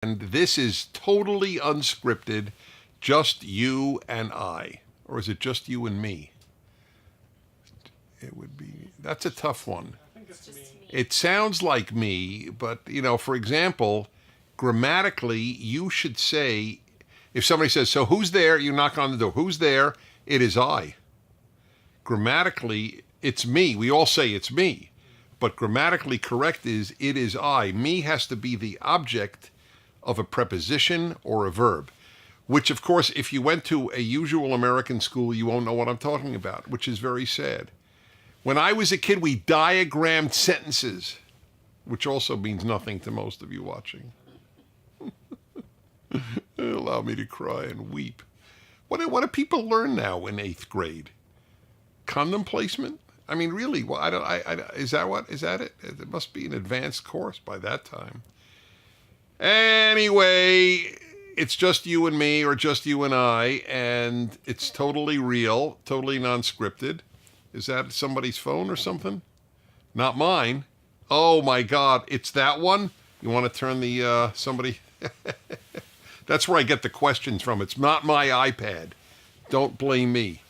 And this is totally unscripted, just you and I. Or is it just you and me? It would be, that's a tough one. I think it's me. It sounds like me, but, for example, grammatically, you should say, if somebody says, so who's there? You knock on the door. Who's there? It is I. Grammatically, it's me. We all say it's me. But grammatically correct is, it is I. Me has to be the object of a preposition or a verb, which, of course, if you went to a usual American school, you won't know what I'm talking about, which is very sad. When I was a kid, we diagrammed sentences, which also means nothing to most of you watching. Allow me to cry and weep. What do people learn now in 8th grade? Condom placement? I mean, really? Well, is that it? It must be an advanced course by that time. Anyway, it's just you and me, or just you and I, and it's totally real, totally non-scripted. Is that somebody's phone or something? Not mine. Oh my God, it's that one? You want to turn the, somebody? That's where I get the questions from. It's not my iPad. Don't blame me.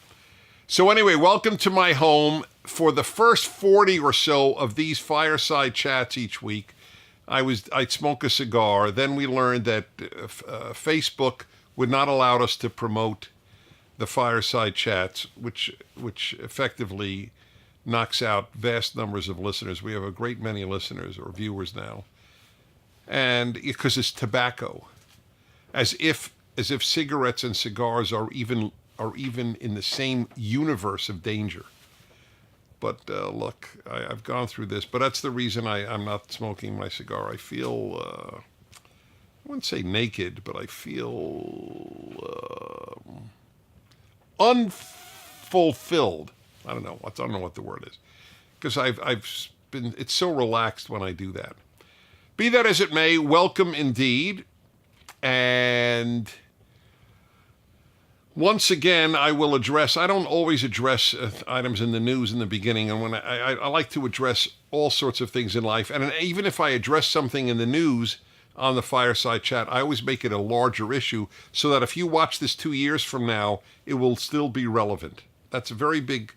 So anyway, welcome to my home. For the first 40 or so of these fireside chats each week, I'd smoke a cigar. Then we learned that Facebook would not allow us to promote the fireside chats, which effectively knocks out vast numbers of listeners. We have a great many listeners or viewers now, and because it's tobacco, as if cigarettes and cigars are even in the same universe of danger. But look, I've gone through this, but that's the reason I'm not smoking my cigar. I feel, I wouldn't say naked, but I feel unfulfilled. I don't know what the word is, because it's so relaxed when I do that. Be that as it may, welcome indeed. And once again, I will address, I don't always address items in the news in the beginning, and when I like to address all sorts of things in life, and even if I address something in the news on the fireside chat, I always make it a larger issue, so that if you watch this 2 years from now, it will still be relevant. That's very big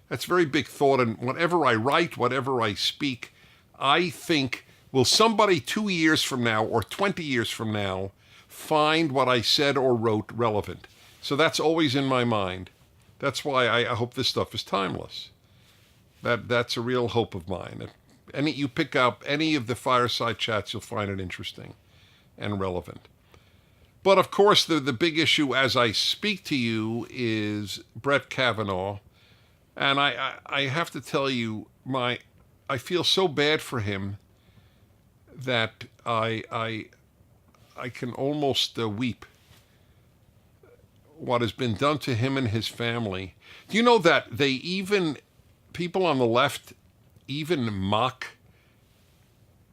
thought, and whatever I write, whatever I speak, I think, will somebody 2 years from now or 20 years from now find what I said or wrote relevant? So that's always in my mind. That's why I hope this stuff is timeless. That's a real hope of mine. You pick up any of the fireside chats, you'll find it interesting and relevant. But of course, the big issue as I speak to you is Brett Kavanaugh. And I have to tell you, I feel so bad for him that I can almost weep. What has been done to him and his family. Do you know that people on the left even mock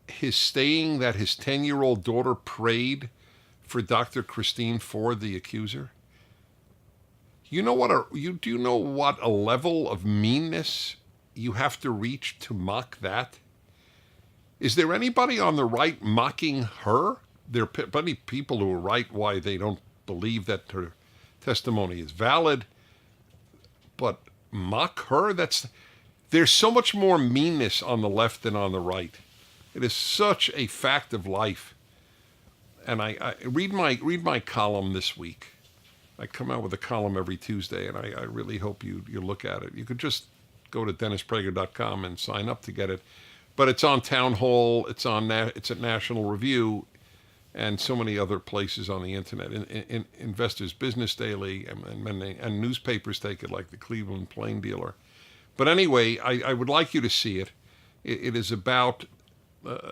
his saying that his 10-year-old daughter prayed for Dr. Christine Ford, the accuser? Do you know what a level of meanness you have to reach to mock that? Is there anybody on the right mocking her? There are plenty of people who are right why they don't believe that her testimony is valid, but mock her? There's so much more meanness on the left than on the right. It is such a fact of life. And I read my column this week. I come out with a column every Tuesday, and I really hope you look at it. You could just go to DennisPrager.com and sign up to get it. But it's on Town Hall, it's at National Review, and so many other places on the internet. In Investors Business Daily, and newspapers take it, like the Cleveland Plain Dealer. But anyway, I would like you to see it. It is about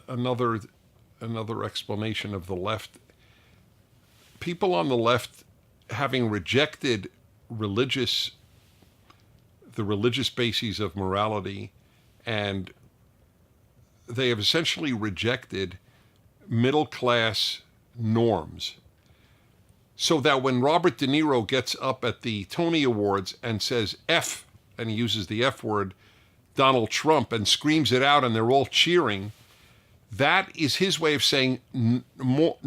another explanation of the left. People on the left, having rejected the religious bases of morality, and they have essentially rejected middle-class norms. So that when Robert De Niro gets up at the Tony Awards and says F, and he uses the F word, Donald Trump, and screams it out, and they're all cheering, That is his way of saying normal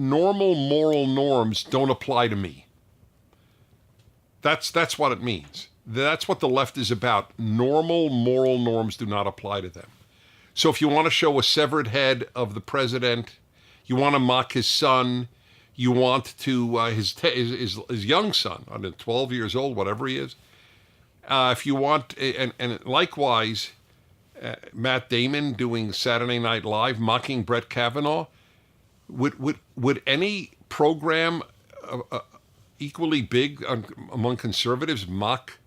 moral norms don't apply to me. That's what it means. That's what the left is about. Normal moral norms do not apply to them. So if you want to show a severed head of the president, you want to mock his son, you want to, his young son, I don't know, 12 years old, whatever he is. If you want, and likewise, Matt Damon doing Saturday Night Live mocking Brett Kavanaugh, would any program equally big among conservatives mock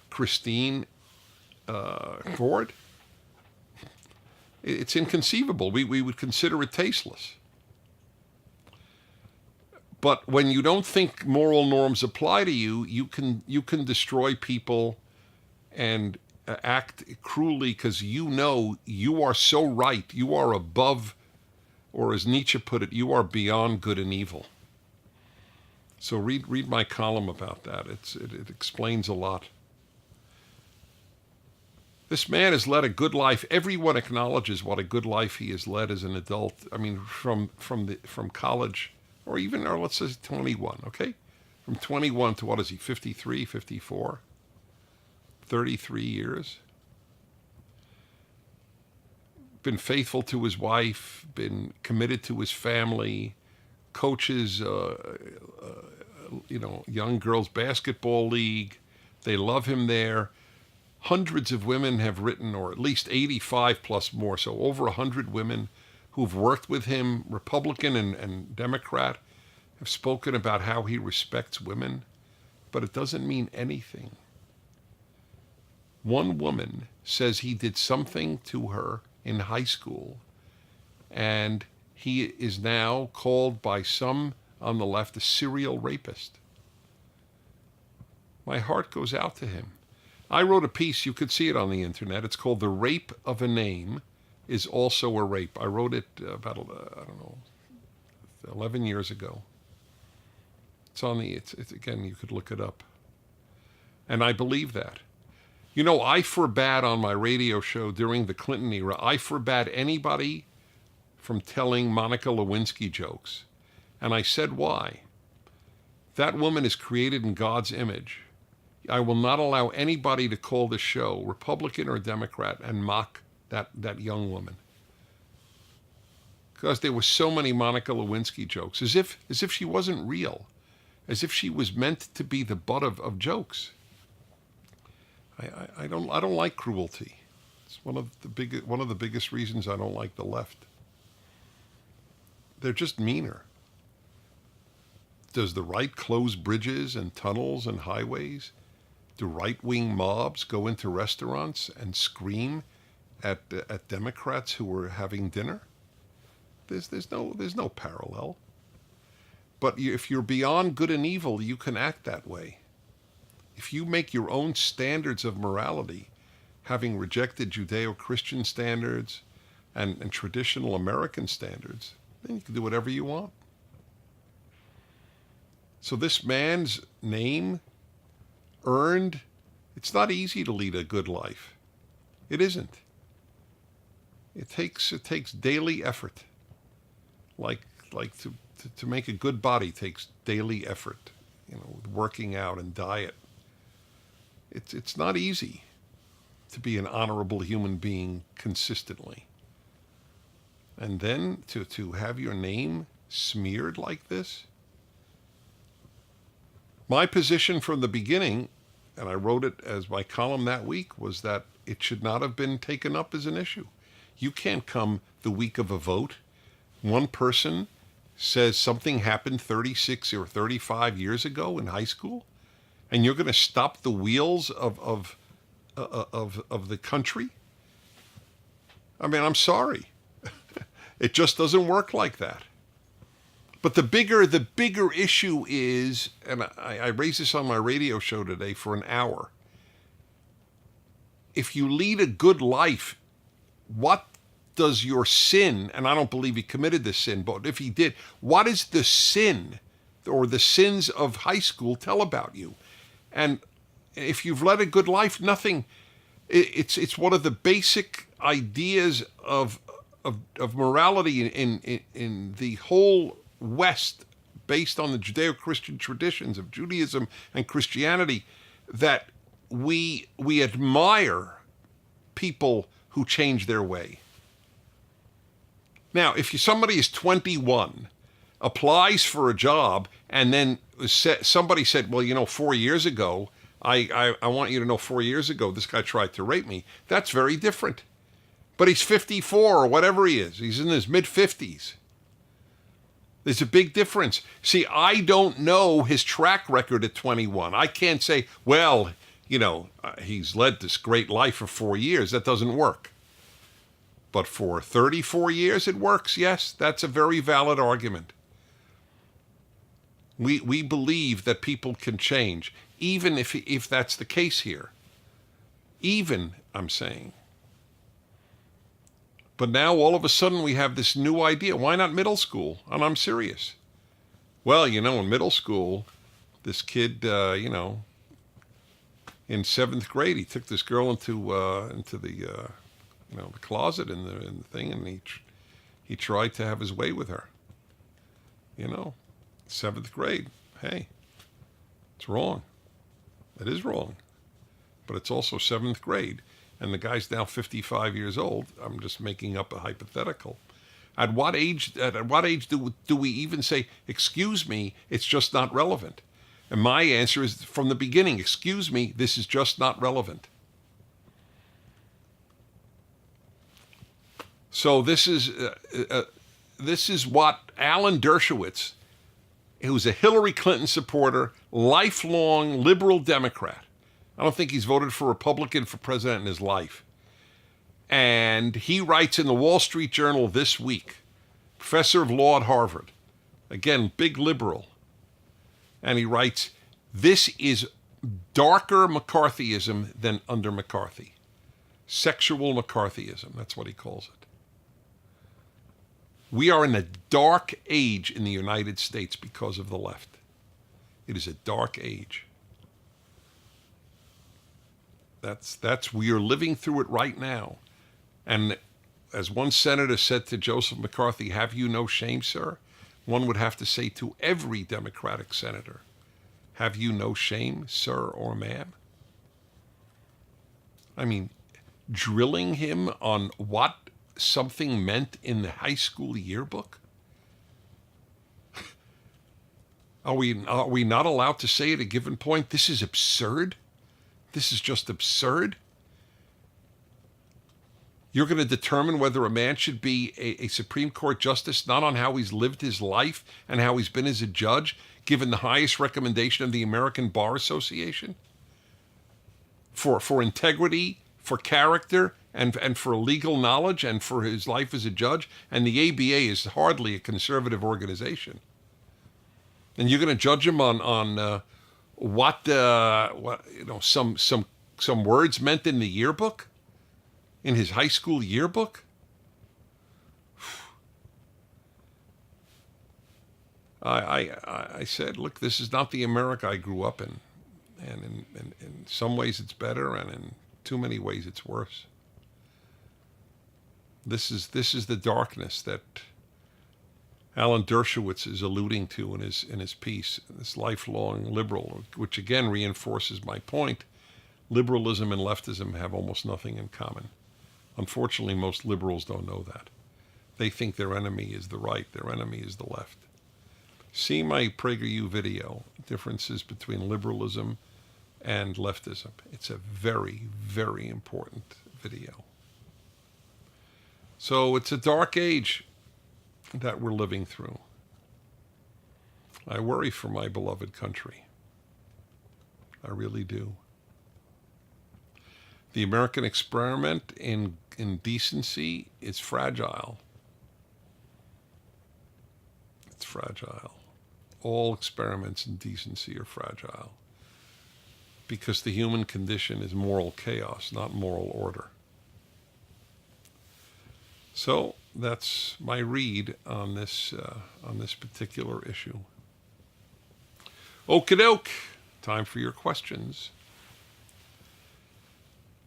Christine Ford? It's inconceivable. We would consider it tasteless. But when you don't think moral norms apply to you, you can destroy people and act cruelly because you know you are so right. You are above, or as Nietzsche put it, you are beyond good and evil. So read my column about that. It explains a lot. This man has led a good life. Everyone acknowledges what a good life he has led as an adult. I mean, from college, or let's say 21, okay? From 21 to, what is he, 53, 54? 33 years. Been faithful to his wife, been committed to his family, coaches, young girls basketball league. They love him there. Hundreds of women have written, or at least 85 plus more, so over 100 women who've worked with him, Republican and Democrat, have spoken about how he respects women, but it doesn't mean anything. One woman says he did something to her in high school, and he is now called by some on the left a serial rapist. My heart goes out to him. I wrote a piece, you could see it on the internet. It's called "The Rape of a Name is Also a Rape." I wrote it about, 11 years ago. It's on it's again, you could look it up. And I believe that. You know, I forbade on my radio show during the Clinton era, I forbade anybody from telling Monica Lewinsky jokes. And I said why. That woman is created in God's image. I will not allow anybody to call the show, Republican or Democrat, and mock that young woman. Because there were so many Monica Lewinsky jokes, as if she wasn't real, as if she was meant to be the butt of jokes. I don't like cruelty. It's one of the biggest reasons I don't like the left. They're just meaner. Does the right close bridges and tunnels and highways? Do right-wing mobs go into restaurants and scream at Democrats who are having dinner? There's no parallel. But if you're beyond good and evil, you can act that way. If you make your own standards of morality, having rejected Judeo-Christian standards and traditional American standards, then you can do whatever you want. So this man's name earned, it's not easy to lead a good life. It isn't. It takes daily effort. Like to make a good body takes daily effort, working out and diet. It's not easy to be an honorable human being consistently. And then to have your name smeared like this. My position from the beginning, and I wrote it as my column that week, was that it should not have been taken up as an issue. You can't come the week of a vote. One person says something happened 36 or 35 years ago in high school, and you're going to stop the wheels of the country? I mean, I'm sorry. It just doesn't work like that. But the bigger issue is, and I raised this on my radio show today for an hour. If you lead a good life, what does your sin, and I don't believe he committed this sin, but if he did, what is the sin or the sins of high school tell about you? And if you've led a good life, nothing, it's one of the basic ideas of of morality in the whole West, based on the Judeo-Christian traditions of Judaism and Christianity, that we admire people who change their way. Now, if somebody is 21, applies for a job, and then somebody said, well, 4 years ago, I want you to know 4 years ago, this guy tried to rape me, that's very different. But he's 54 or whatever he is. He's in his mid-50s. There's a big difference. See, I don't know his track record at 21. I can't say, well, he's led this great life for 4 years. That doesn't work. But for 34 years, it works. Yes, that's a very valid argument. We believe that people can change, even if that's the case here. Even, I'm saying. But now all of a sudden we have this new idea. Why not middle school? And I'm serious. Well, in middle school, this kid, in 7th grade, he took this girl into the the closet in the thing, and he tried to have his way with her. 7th grade. Hey, it's wrong. It is wrong. But it's also 7th grade. And the guy's now 55 years old. I'm just making up a hypothetical. At what age do we even say, excuse me, it's just not relevant? And my answer is from the beginning, excuse me, this is just not relevant. So this is what Alan Dershowitz, who's a Hillary Clinton supporter, lifelong liberal Democrat. I don't think he's voted for Republican for president in his life. And he writes in the Wall Street Journal this week, professor of law at Harvard, again, big liberal. And he writes, this is darker McCarthyism than under McCarthy. Sexual McCarthyism, that's what he calls it. We are in a dark age in the United States because of the left. It is a dark age. We are living through it right now. And as one senator said to Joseph McCarthy, have you no shame, sir? One would have to say to every Democratic senator, have you no shame, sir or ma'am? I mean, drilling him on what something meant in the high school yearbook? Are we not allowed to say at a given point, this is absurd? This is just absurd. You're going to determine whether a man should be a Supreme Court justice not on how he's lived his life and how he's been as a judge, given the highest recommendation of the American Bar Association? For integrity, for character, and for legal knowledge, and for his life as a judge. And the ABA is hardly a conservative organization. And you're going to judge him on what some words meant in the yearbook, in his high school yearbook. I said, look, this is not the America I grew up in, and in some ways it's better, and in too many ways it's worse. This is the darkness that Alan Dershowitz is alluding to in his piece, this lifelong liberal, which again reinforces my point. Liberalism and leftism have almost nothing in common. Unfortunately, most liberals don't know that. They think their enemy is the right, their enemy is the left. See my PragerU video, differences between liberalism and leftism. It's a very, very important video. So it's a dark age that we're living through. I worry for my beloved country. I really do. The American experiment in decency is fragile. It's fragile. All experiments in decency are fragile because the human condition is moral chaos, not moral order. So that's my read on this particular issue. Okie doke. Time for your questions.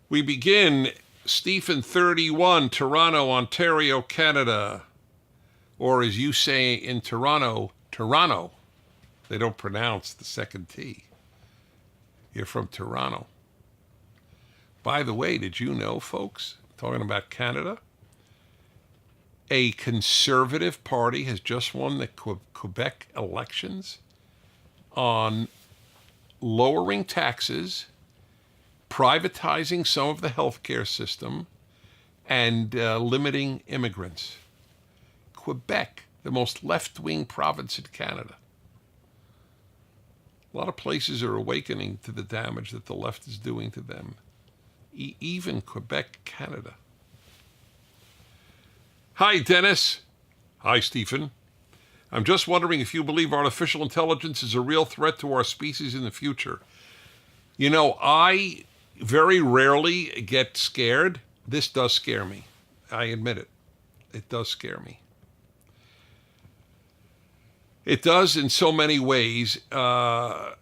We begin Stephen 31, Toronto, Ontario, Canada. Or as you say in Toronto, Toronto. They don't pronounce the second T. You're from Toronto. By the way, did you know, folks, talking about Canada, a conservative party has just won the Quebec elections on lowering taxes, privatizing some of the healthcare system, and limiting immigrants. Quebec, the most left-wing province in Canada. A lot of places are awakening to the damage that the left is doing to them. Even Quebec, Canada. Hi, Dennis. Hi, Stephen. I'm just wondering if you believe artificial intelligence is a real threat to our species in the future. You know, I very rarely get scared. This does scare me. I admit it. It does scare me. It does in so many ways. I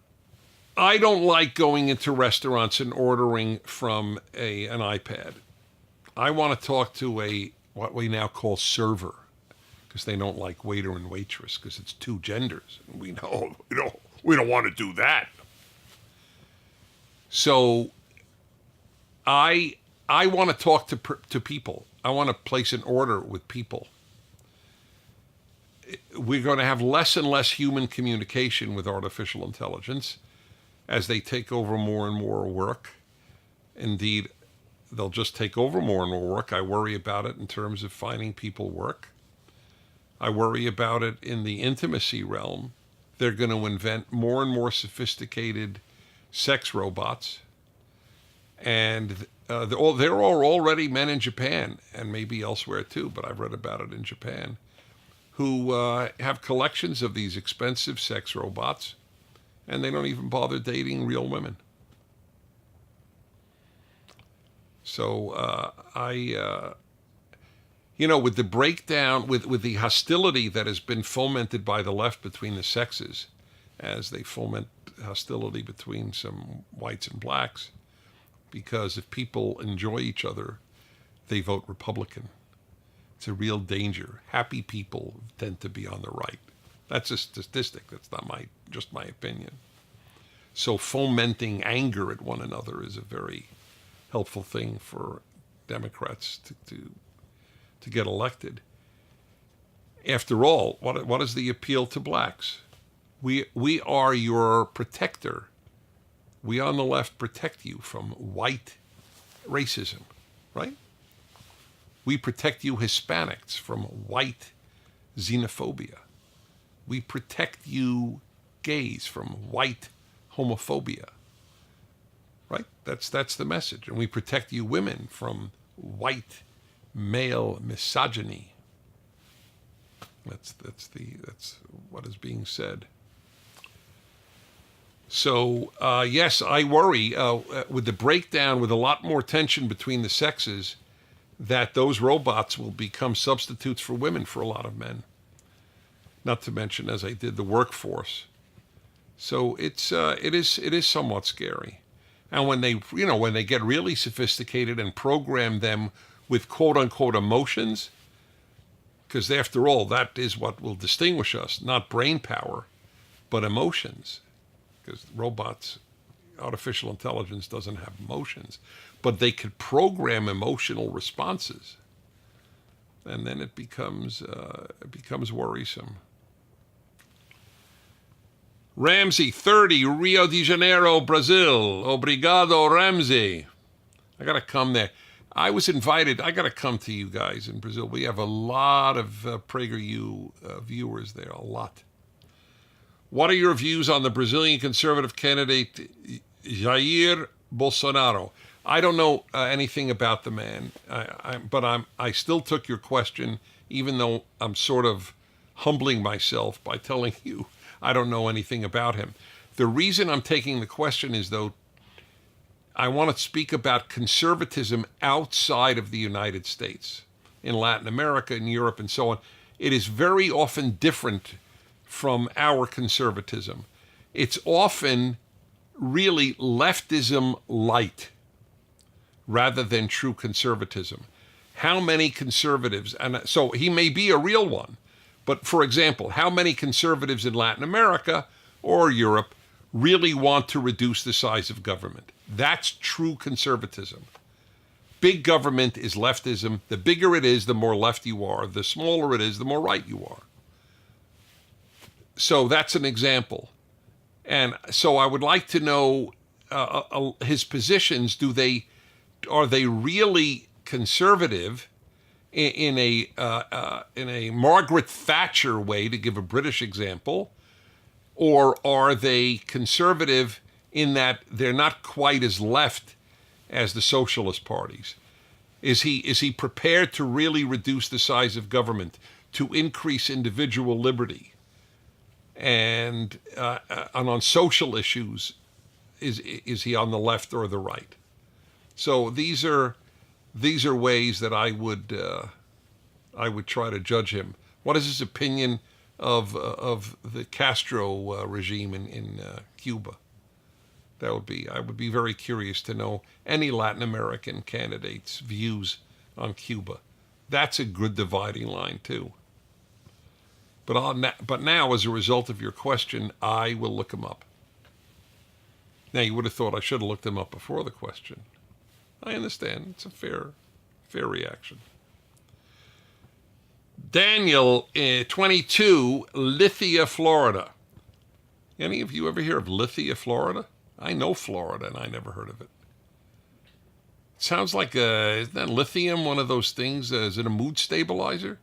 don't like going into restaurants and ordering from an iPad. I want to talk to what we now call server, because they don't like waiter and waitress because it's two genders. We know we don't want to do that. So I want to talk to people. I want to place an order with people. We're going to have less and less human communication with artificial intelligence as they take over more and more work. Indeed, they'll just take over more and more work. I worry about it in terms of finding people work. I worry about it in the intimacy realm. They're going to invent more and more sophisticated sex robots. And there are already men in Japan, and maybe elsewhere too, but I've read about it in Japan, who have collections of these expensive sex robots, and they don't even bother dating real women. So with the breakdown, with the hostility that has been fomented by the left between the sexes, as they foment hostility between some whites and blacks, because if people enjoy each other, they vote Republican. It's a real danger. Happy people tend to be on the right. That's a statistic. That's not just my opinion. So fomenting anger at one another is a very helpful thing for Democrats to get elected. After all, what is the appeal to blacks? We are your protector. We on the left protect you from white racism, right? We protect you Hispanics from white xenophobia. We protect you gays from white homophobia, right? That's the message. And we protect you women from white male misogyny. That's what is being said. So, yes, I worry with the breakdown, with a lot more tension between the sexes, that those robots will become substitutes for women for a lot of men. Not to mention, as I did, the workforce. So it is somewhat scary. And when they get really sophisticated and program them with quote unquote emotions, because after all, that is what will distinguish us, not brain power, but emotions. Because robots, artificial intelligence doesn't have emotions, but they could program emotional responses, and then it becomes worrisome. Ramsey, 30, Rio de Janeiro, Brazil. Obrigado, Ramsey. I got to come there. I was invited. I got to come to you guys in Brazil. We have a lot of PragerU viewers there, a lot. What are your views on the Brazilian conservative candidate Jair Bolsonaro? I don't know anything about the man, but I still took your question, even though I'm sort of humbling myself by telling you I don't know anything about him. The reason I'm taking the question is, though, I want to speak about conservatism outside of the United States, in Latin America, in Europe, and so on. It is very often different from our conservatism. It's often really leftism light, rather than true conservatism. How many conservatives, and so he may be a real one, but for example, how many conservatives in Latin America or Europe really want to reduce the size of government? That's true conservatism. Big government is leftism. The bigger it is, the more left you are. The smaller it is, the more right you are. So that's an example. And so I would like to know his positions. Are they really conservative in a Margaret Thatcher way, to give a British example, or are they conservative in that they're not quite as left as the socialist parties? Is he prepared to really reduce the size of government, to increase individual liberty, and on social issues, is he on the left or the right? So these are ways that I would try to judge him. What is his opinion of the Castro regime in Cuba? I would be very curious to know any Latin American candidate's views on Cuba. That's a good dividing line too. But now, as a result of your question, I will look him up. Now, you would have thought I should have looked him up before the question. I understand. It's a fair reaction. Daniel, 22, Lithia, Florida. Any of you ever hear of Lithia, Florida? I know Florida, and I never heard of it. Sounds like isn't that lithium one of those things? Is it a mood stabilizer?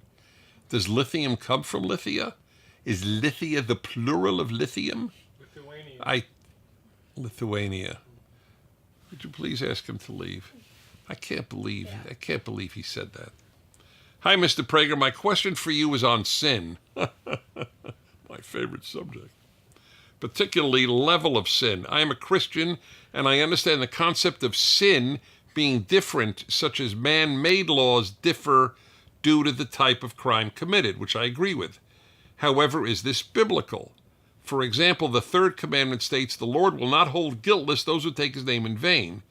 Does lithium come from Lithia? Is Lithia the plural of lithium? Lithuania. Would you please ask him to leave? I can't believe he said that. Hi, Mr. Prager. My question for you is on sin. My favorite subject. Particularly level of sin. I am a Christian, and I understand the concept of sin being different, such as man-made laws differ due to the type of crime committed, which I agree with. However, is this biblical? For example, the third commandment states, the Lord will not hold guiltless those who take his name in vain.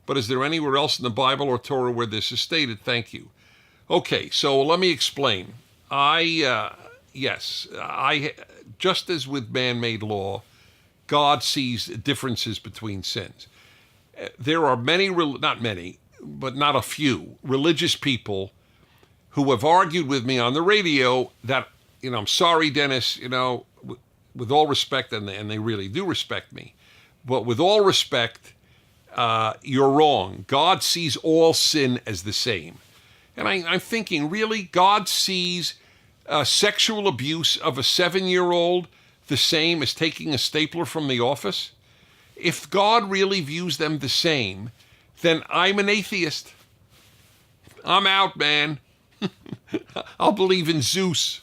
But is there anywhere else in the Bible or Torah where this is stated? Thank you. Okay, so let me explain. Yes, just as with man-made law, God sees differences between sins. There are not many, but not a few, religious people who have argued with me on the radio that, I'm sorry, Dennis, with all respect, and they really do respect me, but with all respect, you're wrong. God sees all sin as the same. And I'm thinking, really, God sees sexual abuse of a 7-year-old the same as taking a stapler from the office? If God really views them the same, then I'm an atheist. I'm out, man. I'll believe in Zeus.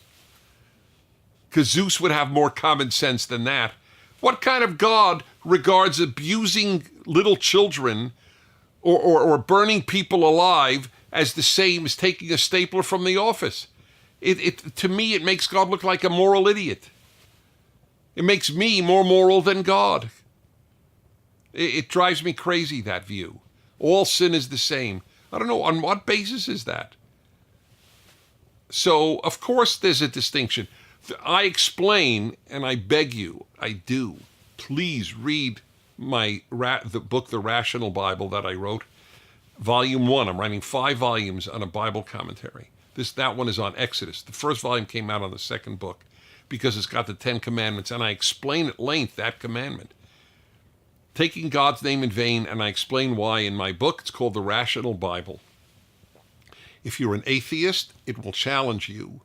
Because Zeus would have more common sense than that. What kind of God regards abusing little children or burning people alive as the same as taking a stapler from the office? To me, it makes God look like a moral idiot. It makes me more moral than God. It drives me crazy, that view. All sin is the same. I don't know, on what basis is that? So, of course, there's a distinction. I explain, and I beg you, I do, please read the book, The Rational Bible, that I wrote. Volume 1, I'm writing 5 volumes on a Bible commentary. That one is on Exodus. The first volume came out on the second book because it's got the 10 commandments, and I explain at length that commandment. Taking God's name in vain, and I explain why in my book. It's called The Rational Bible. If you're an atheist, it will challenge you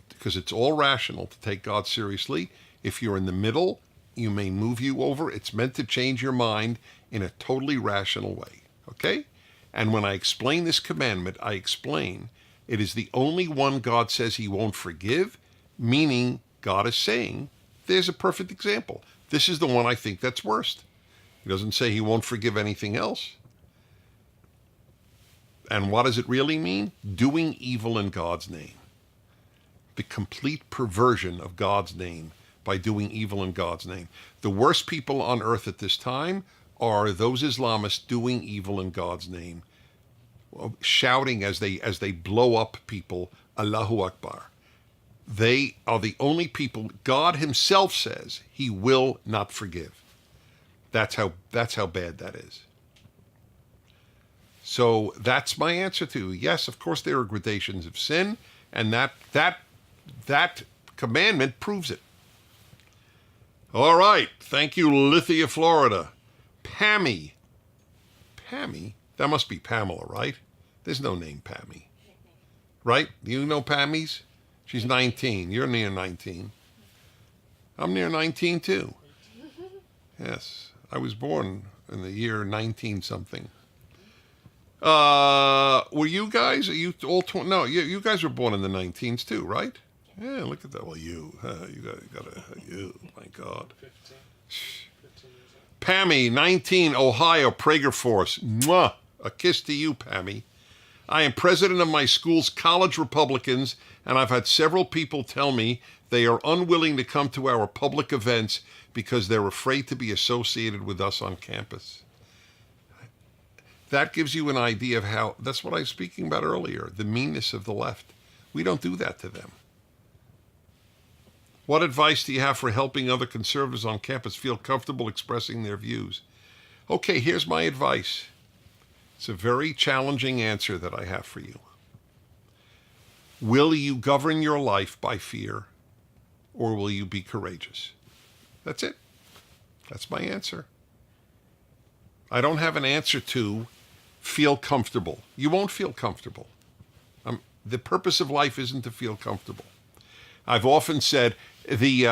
because it's all rational to take God seriously. If you're in the middle, you may move you over. It's meant to change your mind in a totally rational way, okay? And when I explain this commandment, I explain it is the only one God says he won't forgive, meaning God is saying, there's a perfect example. This is the one I think that's worst. He doesn't say he won't forgive anything else. And what does it really mean? Doing evil in God's name. The complete perversion of God's name by doing evil in God's name. The worst people on earth at this time are those Islamists doing evil in God's name. shouting as they blow up people, Allahu Akbar. They are the only people God himself says he will not forgive. That's how bad that is. So that's my answer to, yes, of course there are gradations of sin, and that commandment proves it. All right. Thank you, Lithia, Florida. Pammy. Pammy? That must be Pamela, right? There's no name Pammy. Right? You know Pammy's? She's 19. You're near 19. I'm near 19 too. Yes. I was born in the year 19-something. Were you guys? Are you all? No, you guys were born in the 19s too, right? Yeah. Look at that. Well, you got my God. 15 years old. Pammy, 19, Ohio, Prager Force. Mwah! A kiss to you, Pammy. I am president of my school's college Republicans, and I've had several people tell me they are unwilling to come to our public events because they're afraid to be associated with us on campus. That gives you an idea of how, that's what I was speaking about earlier, the meanness of the left. We don't do that to them. What advice do you have for helping other conservatives on campus feel comfortable expressing their views? Okay, here's my advice. It's a very challenging answer that I have for you. Will you govern your life by fear, or will you be courageous? That's it. That's my answer. I don't have an answer to feel comfortable. You won't feel comfortable. The purpose of life isn't to feel comfortable. I've often said the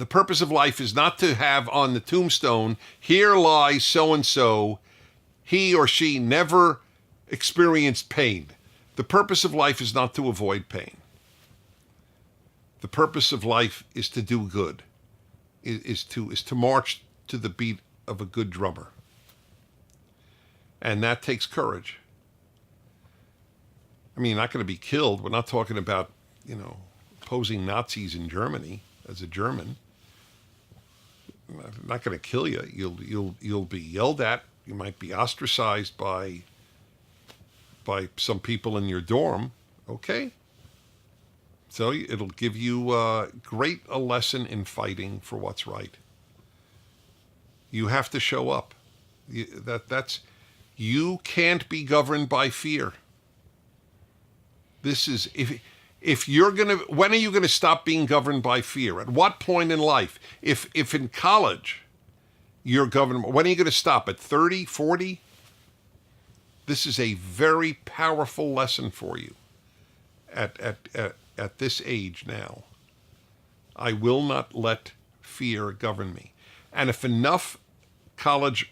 purpose of life is not to have on the tombstone, here lies so-and-so, he or she never experienced pain. The purpose of life is not to avoid pain. The purpose of life is to do good, is to march to the beat of a good drummer. And that takes courage. I mean, you're not going to be killed. We're not talking about, opposing Nazis in Germany as a German. I'm not going to kill you. You'll be yelled at. You might be ostracized by some people in your dorm. Okay. So it'll give you a lesson in fighting for what's right. You have to show up. You can't be governed by fear. This is, if you're going to, when are you going to stop being governed by fear? At what point in life? If in college you're governed, when are you going to stop? At 30, 40? This is a very powerful lesson for you at this age now. I will not let fear govern me. And if enough college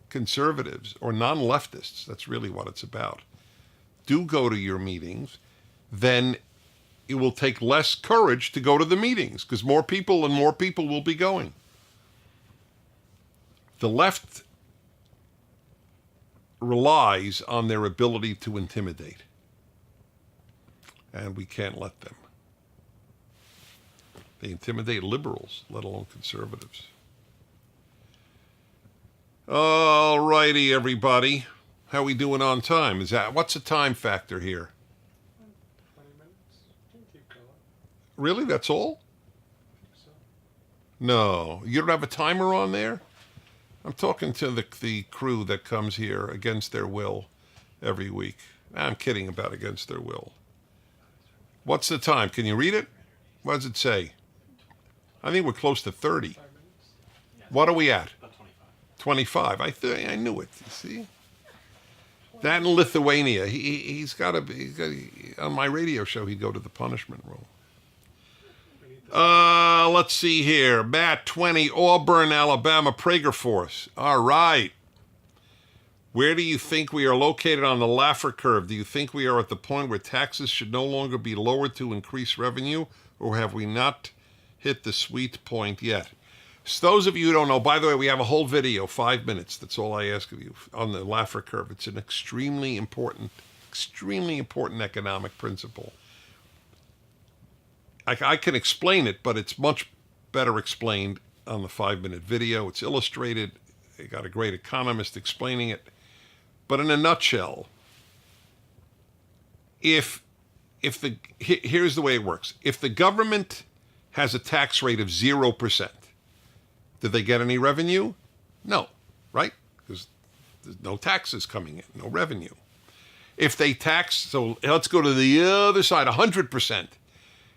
conservatives or non-leftists, that's really what it's about, do go to your meetings, then it will take less courage to go to the meetings because more people will be going. The left relies on their ability to intimidate, and we can't let them. They intimidate liberals, let alone conservatives. All righty, everybody. How we doing on time? What's the time factor here? 20 minutes. You can keep going. Really? That's all? I think so. No. You don't have a timer on there? I'm talking to the crew that comes here against their will every week. I'm kidding about against their will. What's the time? Can you read it? What does it say? I think we're close to 30. 5 minutes. What are we at? About 25. 25. I knew it. You see? That in Lithuania. He's got on my radio show, he'd go to the punishment room. Let's see here. Matt, 20, Auburn, Alabama, Prager Force. All right. Where do you think we are located on the Laffer curve? Do you think we are at the point where taxes should no longer be lowered to increase revenue, or have we not hit the sweet point yet? So those of you who don't know, by the way, we have a whole video, 5 minutes. That's all I ask of you on the Laffer curve. It's an extremely important economic principle. I can explain it, but it's much better explained on the 5-minute video. It's illustrated. They got a great economist explaining it. But in a nutshell, Here's the way it works. If the government has a tax rate of 0%, did they get any revenue? No, right? Because there's no taxes coming in, no revenue. If they tax, so let's go to the other side, 100%.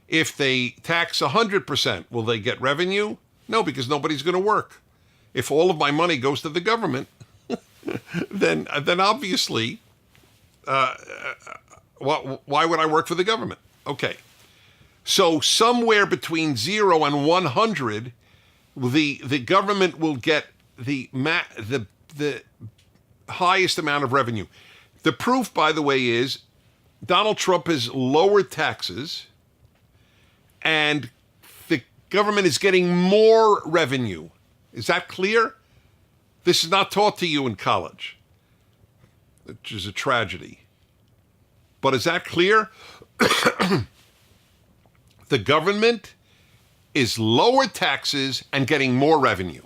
If they tax 100%, will they get revenue? No, because nobody's going to work. If all of my money goes to the government, then obviously, why would I work for the government? Okay. So somewhere between 0 and 100, the government will get the highest amount of revenue. The proof, by the way, is Donald Trump has lowered taxes and the government is getting more revenue. Is that clear? This is not taught to you in college, which is a tragedy. But is that clear? The government is lower taxes and getting more revenue.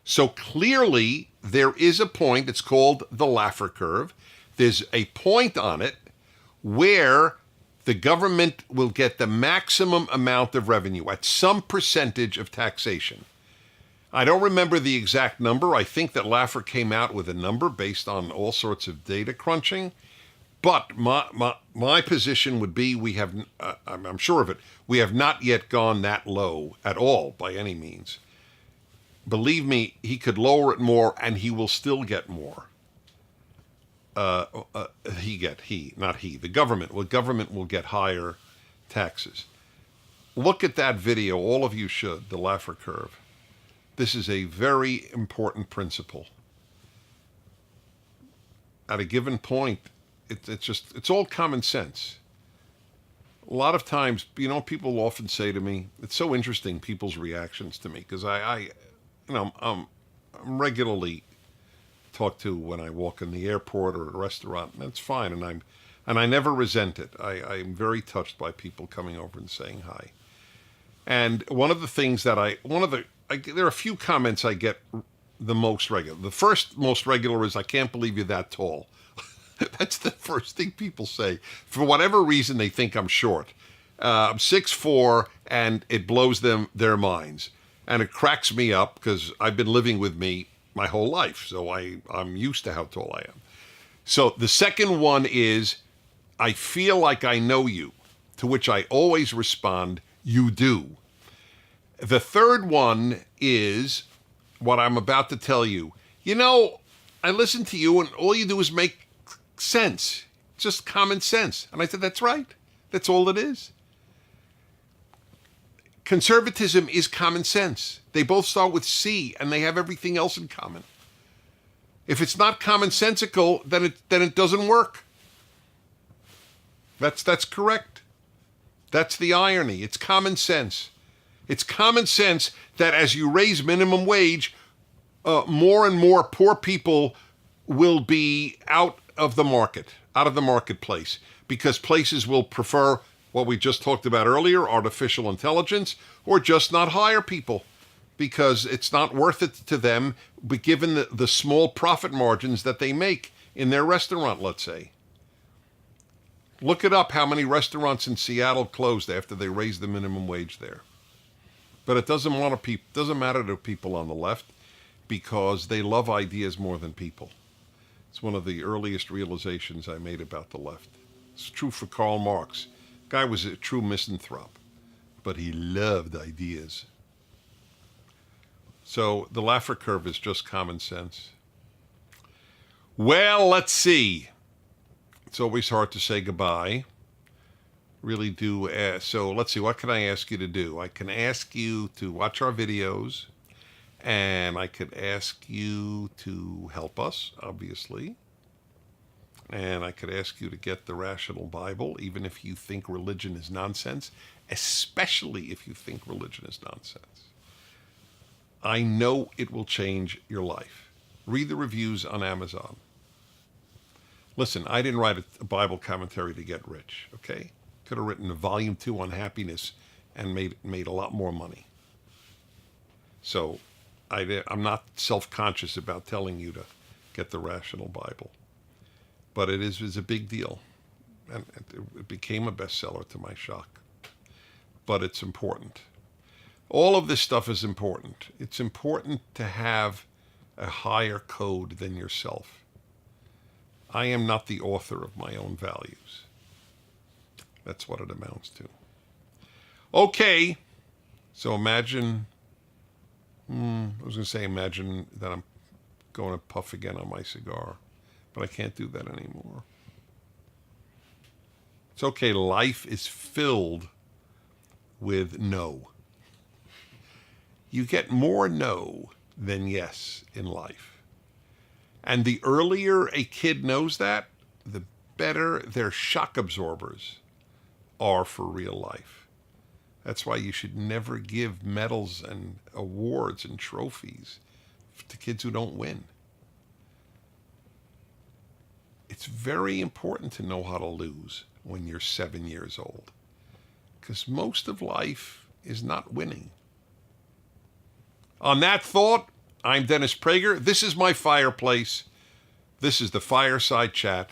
So clearly, there is a point, it's called the Laffer curve. There's a point on it where the government will get the maximum amount of revenue at some percentage of taxation. I don't remember the exact number. I think that Laffer came out with a number based on all sorts of data crunching. But my position would be I'm sure of it, we have not yet gone that low at all by any means. Believe me, he could lower it more and he will still get more. The government. Well, government will get higher taxes. Look at that video, all of you should, the Laffer curve. This is a very important principle. At a given point, it's all common sense. A lot of times, people often say to me, it's so interesting, people's reactions to me, because I'm regularly talked to when I walk in the airport or a restaurant, and that's fine, and I never resent it. I'm very touched by people coming over and saying hi. And one of the things that there are a few comments I get the most regular. The first most regular is, I can't believe you're that tall. That's the first thing people say. For whatever reason, they think I'm short. I'm 6'4", and it blows their minds. And it cracks me up because I've been living with me my whole life, so I'm used to how tall I am. So the second one is, I feel like I know you, to which I always respond, you do. The third one is what I'm about to tell you. I listen to you and all you do is make sense, just common sense. And I said, that's right. That's all it is. Conservatism is common sense. They both start with C and they have everything else in common. If it's not commonsensical, then it doesn't work. That's correct. That's the irony. It's common sense. It's common sense that as you raise minimum wage, more and more poor people will be out of the marketplace, because places will prefer what we just talked about earlier, artificial intelligence, or just not hire people because it's not worth it to them, but given the small profit margins that they make in their restaurant, let's say. Look it up, how many restaurants in Seattle closed after they raised the minimum wage there. But it doesn't matter to people on the left, because they love ideas more than people. It's one of the earliest realizations I made about the left. It's true for Karl Marx. Guy was a true misanthrope, but he loved ideas. So the Laffer curve is just common sense. Well, let's see. It's always hard to say goodbye. Really do. So let's see, what can I ask you to do? I can ask you to watch our videos, and I could ask you to help us, obviously. And I could ask you to get the Rational Bible, even if you think religion is nonsense, especially if you think religion is nonsense. I know it will change your life. Read the reviews on Amazon. Listen, I didn't write a Bible commentary to get rich, okay? Could have written a volume 2 on happiness and made a lot more money. So I'm not self-conscious about telling you to get the Rational Bible. but is a big deal. And it became a bestseller to my shock. But it's important. All of this stuff is important. It's important to have a higher code than yourself. I am not the author of my own values. That's what it amounts to. Okay, so imagine, imagine that I'm going to puff again on my cigar, but I can't do that anymore. It's okay, life is filled with no. You get more no than yes in life. And the earlier a kid knows that, the better their shock absorbers are for real life. That's why you should never give medals and awards and trophies to kids who don't win. It's very important to know how to lose when you're 7 years old, because most of life is not winning. On that thought, I'm Dennis Prager. This is my fireplace. This is the Fireside Chat.